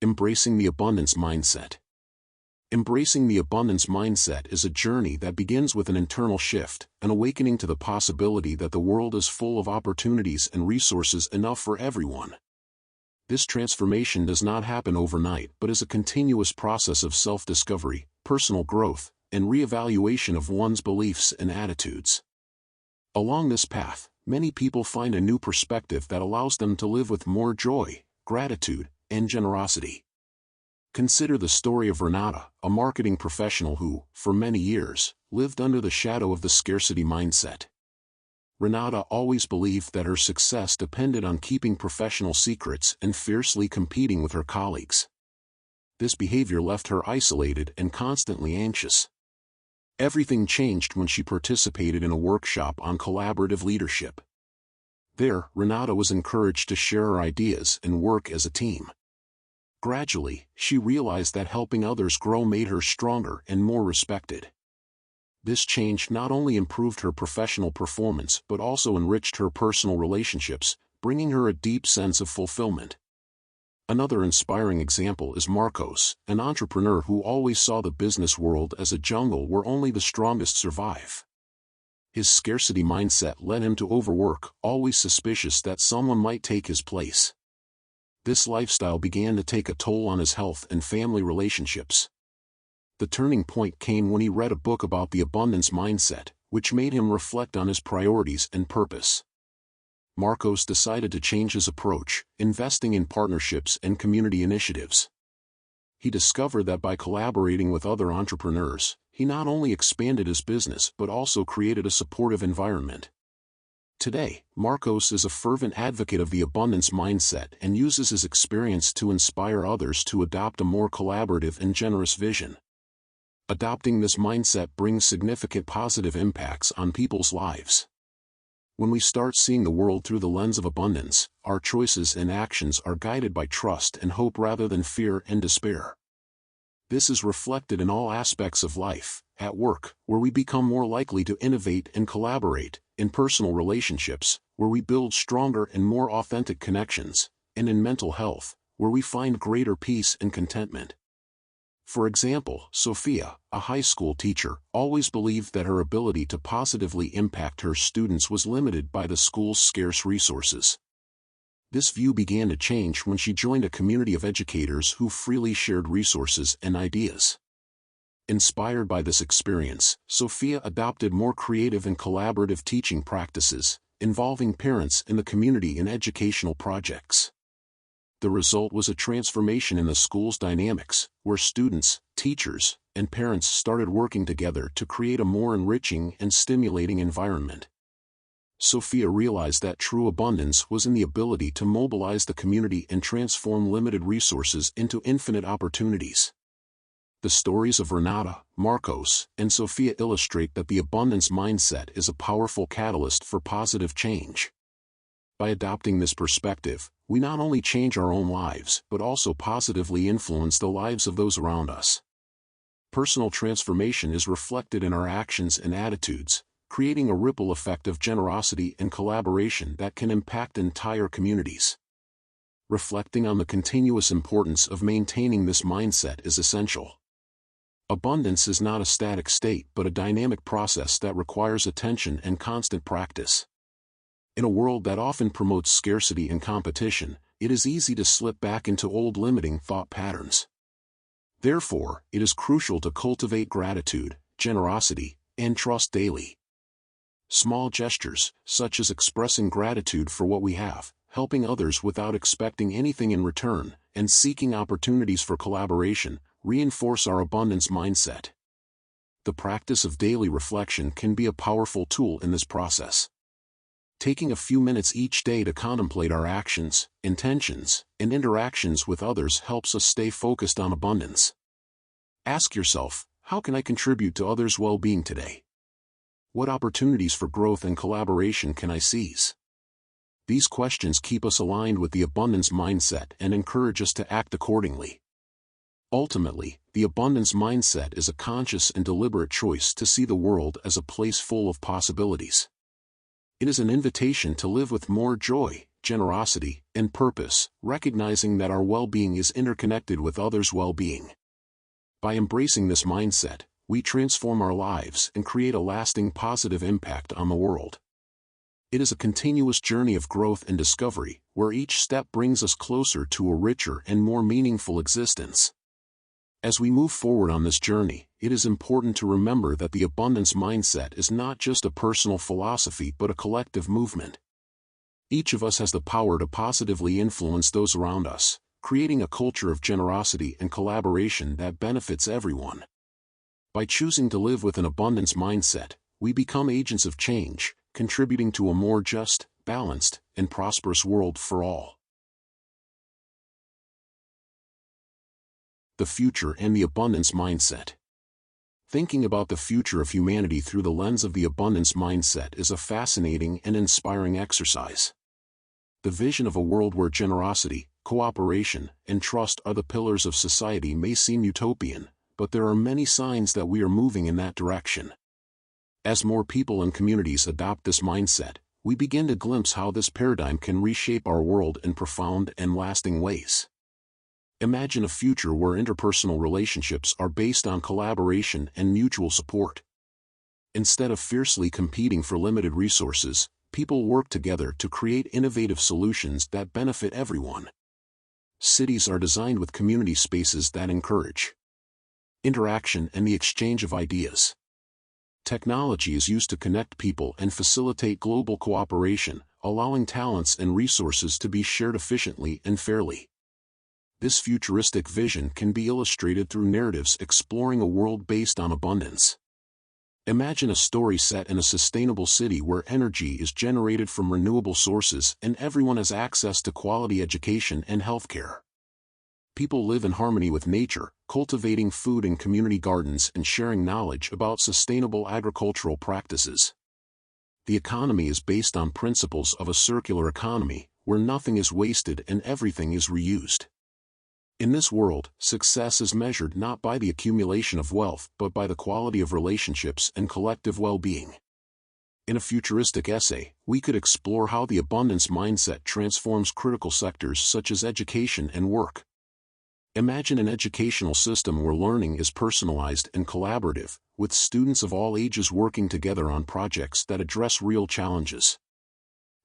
Embracing the abundance mindset. Embracing the abundance mindset is a journey that begins with an internal shift, an awakening to the possibility that the world is full of opportunities and resources enough for everyone. This transformation does not happen overnight but is a continuous process of self-discovery, personal growth, and reevaluation of one's beliefs and attitudes. Along this path, many people find a new perspective that allows them to live with more joy, gratitude, and generosity. Consider the story of Renata, a marketing professional who, for many years, lived under the shadow of the scarcity mindset. Renata always believed that her success depended on keeping professional secrets and fiercely competing with her colleagues. This behavior left her isolated and constantly anxious. Everything changed when she participated in a workshop on collaborative leadership. There, Renata was encouraged to share her ideas and work as a team. Gradually, she realized that helping others grow made her stronger and more respected. This change not only improved her professional performance but also enriched her personal relationships, bringing her a deep sense of fulfillment. Another inspiring example is Marcos, an entrepreneur who always saw the business world as a jungle where only the strongest survive. His scarcity mindset led him to overwork, always suspicious that someone might take his place. This lifestyle began to take a toll on his health and family relationships. The turning point came when he read a book about the abundance mindset, which made him reflect on his priorities and purpose. Marcos decided to change his approach, investing in partnerships and community initiatives. He discovered that by collaborating with other entrepreneurs, he not only expanded his business but also created a supportive environment. Today, Marcos is a fervent advocate of the abundance mindset and uses his experience to inspire others to adopt a more collaborative and generous vision. Adopting this mindset brings significant positive impacts on people's lives. When we start seeing the world through the lens of abundance, our choices and actions are guided by trust and hope rather than fear and despair. This is reflected in all aspects of life, at work, where we become more likely to innovate and collaborate, in personal relationships, where we build stronger and more authentic connections, and in mental health, where we find greater peace and contentment. For example, Sophia, a high school teacher, always believed that her ability to positively impact her students was limited by the school's scarce resources. This view began to change when she joined a community of educators who freely shared resources and ideas. Inspired by this experience, Sophia adopted more creative and collaborative teaching practices, involving parents in the community in educational projects. The result was a transformation in the school's dynamics, where students, teachers, and parents started working together to create a more enriching and stimulating environment. Sophia realized that true abundance was in the ability to mobilize the community and transform limited resources into infinite opportunities. The stories of Renata, Marcos, and Sophia illustrate that the abundance mindset is a powerful catalyst for positive change. By adopting this perspective, we not only change our own lives but also positively influence the lives of those around us. Personal transformation is reflected in our actions and attitudes, creating a ripple effect of generosity and collaboration that can impact entire communities. Reflecting on the continuous importance of maintaining this mindset is essential. Abundance is not a static state but a dynamic process that requires attention and constant practice. In a world that often promotes scarcity and competition, it is easy to slip back into old limiting thought patterns. Therefore, it is crucial to cultivate gratitude, generosity, and trust daily. Small gestures, such as expressing gratitude for what we have, helping others without expecting anything in return, and seeking opportunities for collaboration, reinforce our abundance mindset. The practice of daily reflection can be a powerful tool in this process. Taking a few minutes each day to contemplate our actions, intentions, and interactions with others helps us stay focused on abundance. Ask yourself, how can I contribute to others' well-being today? What opportunities for growth and collaboration can I seize? These questions keep us aligned with the abundance mindset and encourage us to act accordingly. Ultimately, the abundance mindset is a conscious and deliberate choice to see the world as a place full of possibilities. It is an invitation to live with more joy, generosity, and purpose, recognizing that our well-being is interconnected with others' well-being. By embracing this mindset, we transform our lives and create a lasting positive impact on the world. It is a continuous journey of growth and discovery, where each step brings us closer to a richer and more meaningful existence. As we move forward on this journey, it is important to remember that the abundance mindset is not just a personal philosophy but a collective movement. Each of us has the power to positively influence those around us, creating a culture of generosity and collaboration that benefits everyone. By choosing to live with an abundance mindset, we become agents of change, contributing to a more just, balanced, and prosperous world for all. The future and the abundance mindset. Thinking about the future of humanity through the lens of the abundance mindset is a fascinating and inspiring exercise. The vision of a world where generosity, cooperation, and trust are the pillars of society may seem utopian, but there are many signs that we are moving in that direction. As more people and communities adopt this mindset, we begin to glimpse how this paradigm can reshape our world in profound and lasting ways. Imagine a future where interpersonal relationships are based on collaboration and mutual support. Instead of fiercely competing for limited resources, people work together to create innovative solutions that benefit everyone. Cities are designed with community spaces that encourage interaction and the exchange of ideas. Technology is used to connect people and facilitate global cooperation, allowing talents and resources to be shared efficiently and fairly. This futuristic vision can be illustrated through narratives exploring a world based on abundance. Imagine a story set in a sustainable city where energy is generated from renewable sources and everyone has access to quality education and healthcare. People live in harmony with nature, cultivating food in community gardens and sharing knowledge about sustainable agricultural practices. The economy is based on principles of a circular economy, where nothing is wasted and everything is reused. In this world, success is measured not by the accumulation of wealth but by the quality of relationships and collective well-being. In a futuristic essay, we could explore how the abundance mindset transforms critical sectors such as education and work. Imagine an educational system where learning is personalized and collaborative, with students of all ages working together on projects that address real challenges.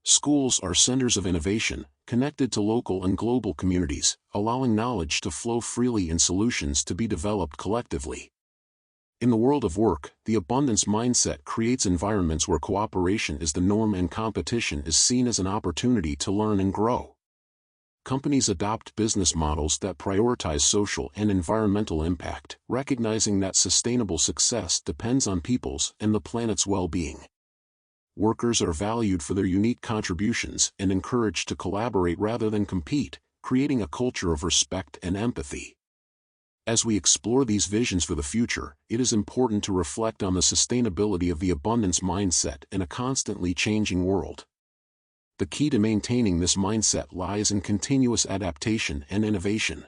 Schools are centers of innovation, connected to local and global communities, allowing knowledge to flow freely and solutions to be developed collectively. In the world of work, the abundance mindset creates environments where cooperation is the norm and competition is seen as an opportunity to learn and grow. Companies adopt business models that prioritize social and environmental impact, recognizing that sustainable success depends on people's and the planet's well-being. Workers are valued for their unique contributions and encouraged to collaborate rather than compete, creating a culture of respect and empathy. As we explore these visions for the future, it is important to reflect on the sustainability of the abundance mindset in a constantly changing world. The key to maintaining this mindset lies in continuous adaptation and innovation.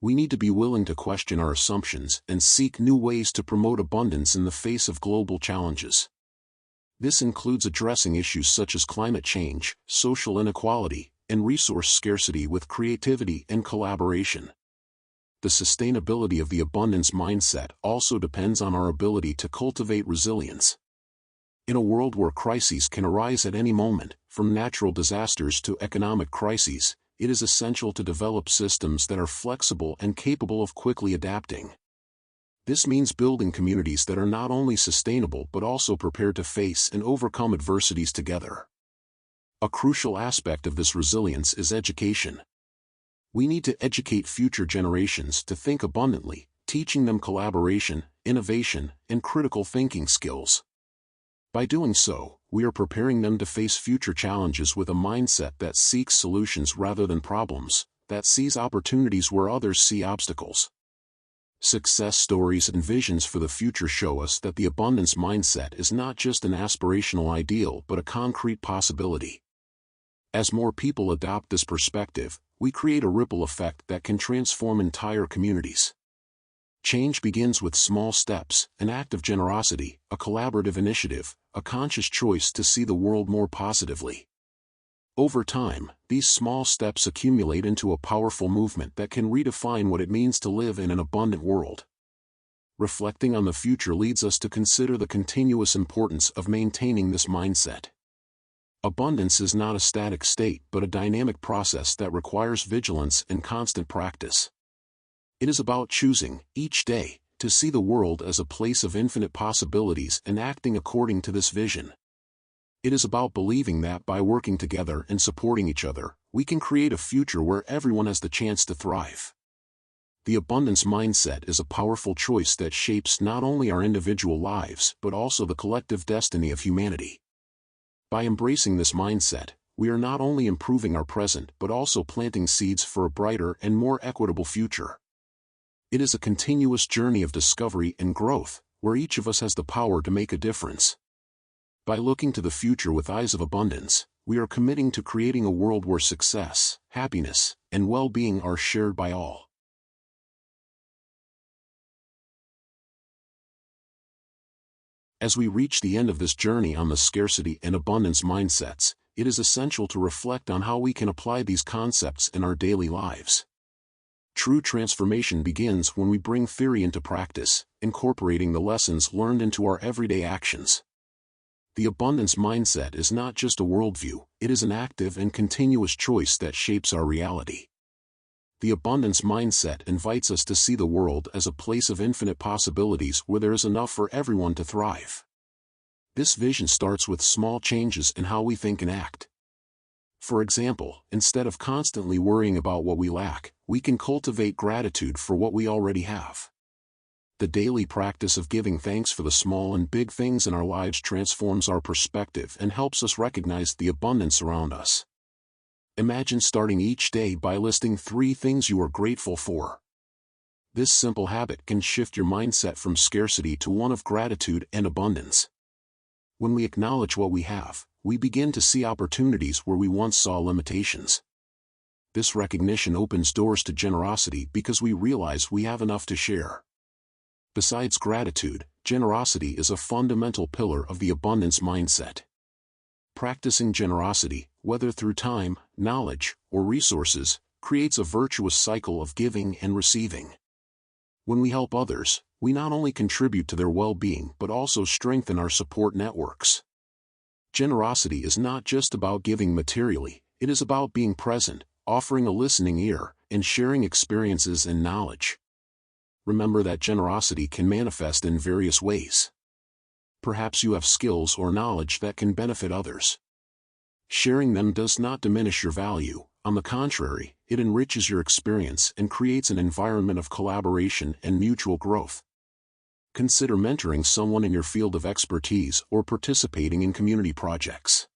We need to be willing to question our assumptions and seek new ways to promote abundance in the face of global challenges. This includes addressing issues such as climate change, social inequality, and resource scarcity with creativity and collaboration. The sustainability of the abundance mindset also depends on our ability to cultivate resilience. In a world where crises can arise at any moment, from natural disasters to economic crises, it is essential to develop systems that are flexible and capable of quickly adapting. This means building communities that are not only sustainable but also prepared to face and overcome adversities together. A crucial aspect of this resilience is education. We need to educate future generations to think abundantly, teaching them collaboration, innovation, and critical thinking skills. By doing so, we are preparing them to face future challenges with a mindset that seeks solutions rather than problems, that sees opportunities where others see obstacles. Success stories and visions for the future show us that the abundance mindset is not just an aspirational ideal but a concrete possibility. As more people adopt this perspective, we create a ripple effect that can transform entire communities. Change begins with small steps, an act of generosity, a collaborative initiative, a conscious choice to see the world more positively. Over time, these small steps accumulate into a powerful movement that can redefine what it means to live in an abundant world. Reflecting on the future leads us to consider the continuous importance of maintaining this mindset. Abundance is not a static state but a dynamic process that requires vigilance and constant practice. It is about choosing, each day, to see the world as a place of infinite possibilities and acting according to this vision. It is about believing that by working together and supporting each other, we can create a future where everyone has the chance to thrive. The abundance mindset is a powerful choice that shapes not only our individual lives but also the collective destiny of humanity. By embracing this mindset, we are not only improving our present but also planting seeds for a brighter and more equitable future. It is a continuous journey of discovery and growth, where each of us has the power to make a difference. By looking to the future with eyes of abundance, we are committing to creating a world where success, happiness, and well-being are shared by all. As we reach the end of this journey on the scarcity and abundance mindsets, it is essential to reflect on how we can apply these concepts in our daily lives. True transformation begins when we bring theory into practice, incorporating the lessons learned into our everyday actions. The abundance mindset is not just a worldview, it is an active and continuous choice that shapes our reality. The abundance mindset invites us to see the world as a place of infinite possibilities where there is enough for everyone to thrive. This vision starts with small changes in how we think and act. For example, instead of constantly worrying about what we lack, we can cultivate gratitude for what we already have. The daily practice of giving thanks for the small and big things in our lives transforms our perspective and helps us recognize the abundance around us. Imagine starting each day by listing 3 things you are grateful for. This simple habit can shift your mindset from scarcity to one of gratitude and abundance. When we acknowledge what we have, we begin to see opportunities where we once saw limitations. This recognition opens doors to generosity because we realize we have enough to share. Besides gratitude, generosity is a fundamental pillar of the abundance mindset. Practicing generosity, whether through time, knowledge, or resources, creates a virtuous cycle of giving and receiving. When we help others, we not only contribute to their well-being but also strengthen our support networks. Generosity is not just about giving materially, it is about being present, offering a listening ear, and sharing experiences and knowledge. Remember that generosity can manifest in various ways. Perhaps you have skills or knowledge that can benefit others. Sharing them does not diminish your value, on the contrary, it enriches your experience and creates an environment of collaboration and mutual growth. Consider mentoring someone in your field of expertise or participating in community projects.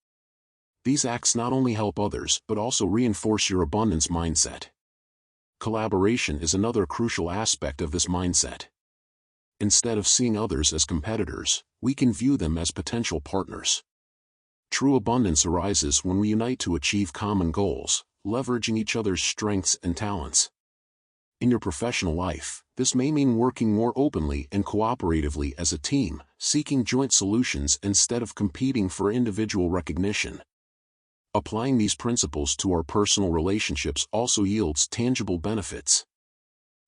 These acts not only help others but also reinforce your abundance mindset. Collaboration is another crucial aspect of this mindset. Instead of seeing others as competitors, we can view them as potential partners. True abundance arises when we unite to achieve common goals, leveraging each other's strengths and talents. In your professional life, this may mean working more openly and cooperatively as a team, seeking joint solutions instead of competing for individual recognition. Applying these principles to our personal relationships also yields tangible benefits.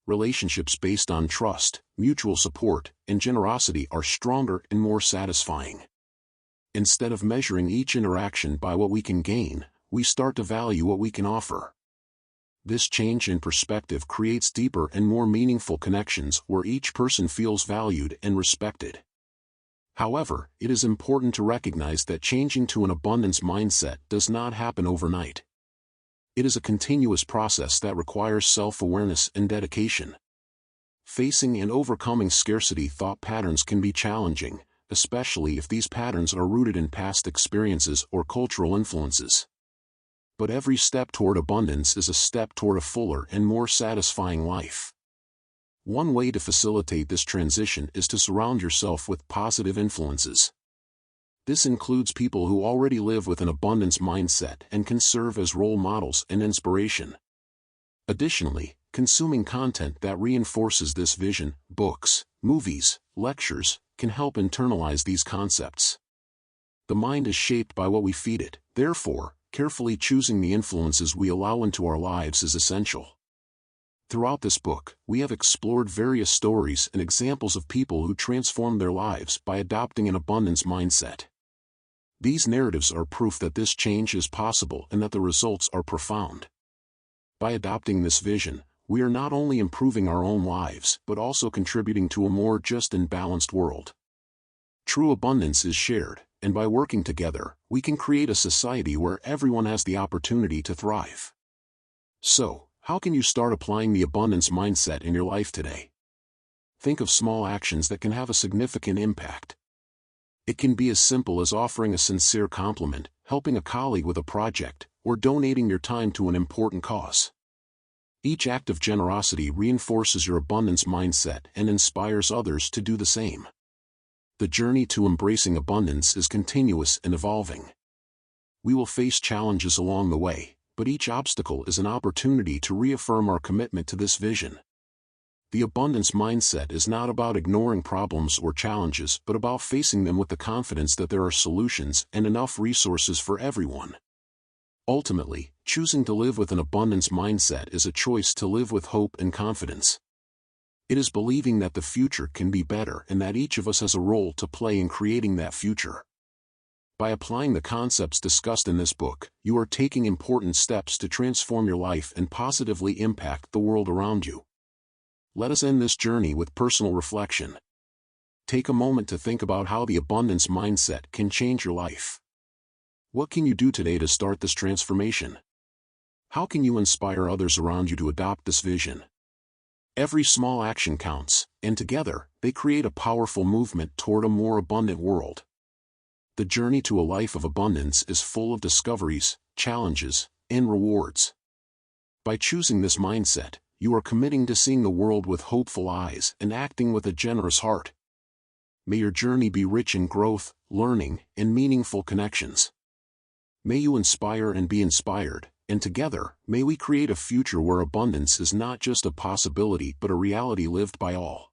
Relationships based on trust, mutual support, and generosity are stronger and more satisfying. Instead of measuring each interaction by what we can gain, we start to value what we can offer. This change in perspective creates deeper and more meaningful connections where each person feels valued and respected. However, it is important to recognize that changing to an abundance mindset does not happen overnight. It is a continuous process that requires self-awareness and dedication. Facing and overcoming scarcity thought patterns can be challenging, especially if these patterns are rooted in past experiences or cultural influences. But every step toward abundance is a step toward a fuller and more satisfying life. One way to facilitate this transition is to surround yourself with positive influences. This includes people who already live with an abundance mindset and can serve as role models and inspiration. Additionally, consuming content that reinforces this vision, books, movies, lectures, can help internalize these concepts. The mind is shaped by what we feed it, therefore, carefully choosing the influences we allow into our lives is essential. Throughout this book, we have explored various stories and examples of people who transformed their lives by adopting an abundance mindset. These narratives are proof that this change is possible and that the results are profound. By adopting this vision, we are not only improving our own lives but also contributing to a more just and balanced world. True abundance is shared, and by working together, we can create a society where everyone has the opportunity to thrive. So, how can you start applying the abundance mindset in your life today? Think of small actions that can have a significant impact. It can be as simple as offering a sincere compliment, helping a colleague with a project, or donating your time to an important cause. Each act of generosity reinforces your abundance mindset and inspires others to do the same. The journey to embracing abundance is continuous and evolving. We will face challenges along the way, but each obstacle is an opportunity to reaffirm our commitment to this vision. The abundance mindset is not about ignoring problems or challenges but about facing them with the confidence that there are solutions and enough resources for everyone. Ultimately, choosing to live with an abundance mindset is a choice to live with hope and confidence. It is believing that the future can be better and that each of us has a role to play in creating that future. By applying the concepts discussed in this book, you are taking important steps to transform your life and positively impact the world around you. Let us end this journey with personal reflection. Take a moment to think about how the abundance mindset can change your life. What can you do today to start this transformation? How can you inspire others around you to adopt this vision? Every small action counts, and together, they create a powerful movement toward a more abundant world. The journey to a life of abundance is full of discoveries, challenges, and rewards. By choosing this mindset, you are committing to seeing the world with hopeful eyes and acting with a generous heart. May your journey be rich in growth, learning, and meaningful connections. May you inspire and be inspired, and together, may we create a future where abundance is not just a possibility but a reality lived by all.